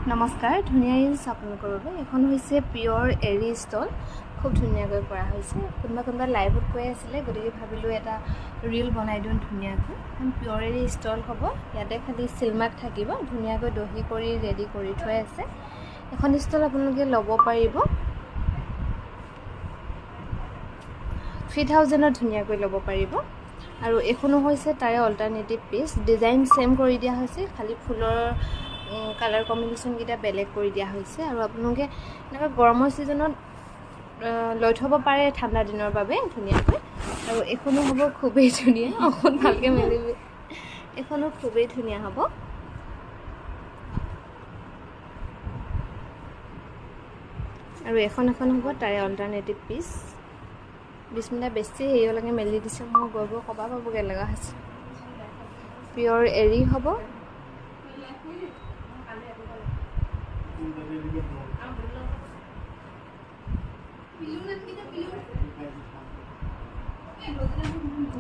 নমস্কাৰ ধুনীয়া ৰিলছ আপোনালোকৰ বাবে এখন হৈছে পিয়ৰ এৰী ষ্টল খুব ধুনীয়াকৈ কৰা হৈছে কোনোবা লাইভত কৈ আছিলে গতিকে ভাবিলোঁ এটা ৰিল বনাই দিওঁ ধুনীয়াকৈ এখন পিয়ৰ এৰী ষ্টল হ'ব ইয়াতে খালি চিলমাক থাকিব ধুনীয়াকৈ দহি কৰি ৰেডি কৰি থৈ আছে এখন ষ্টল আপোনালোকে ল'ব পাৰিব 3000ত ধুনীয়াকৈ ল'ব পাৰিব আৰু এখনো হৈছে তাৰে অল্টাৰনেটিভ পিচ ডিজাইন সেম কৰি দিয়া হৈছে খালি ফুলৰ কালাৰ কম্বিনেশ্যন কিটা বেলেগ কৰি দিয়া হৈছে আৰু আপোনালোকে এনেকা গৰমৰ সিজনত লৈ থব পাৰে ঠাণ্ডা দিনৰ বাবে ধুনীয়াকৈ আৰু এখনো হ'ব খুবেই ধুনীয়া অখন ভালকে মেলিবি এখনো খুবেই ধুনীয়া হ'ব আৰু এখন হ'ব তাৰে অল্টাৰনেটিভ পিচ বিস্মিতা বেছি হেৰিও লাগে মেলি দিছে মই গৈ কবা পাবগে লগা আছে পিয়ৰ এৰী হ'ব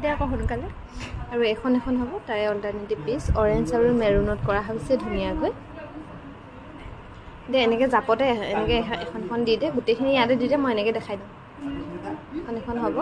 দেখো সোনকালে আৰু এখন হ'ব তাৰে অল্টাৰনেটিভ পিচ অৰেঞ্জ আৰু মেৰুনত কৰা হৈছে ধুনীয়াকৈ দে এনেকৈ জাপতে এনেকৈ এখন দি দে গোটেইখিনি ইয়াতে দি দে মই এনেকৈ দেখাই দিম এখন হ'ব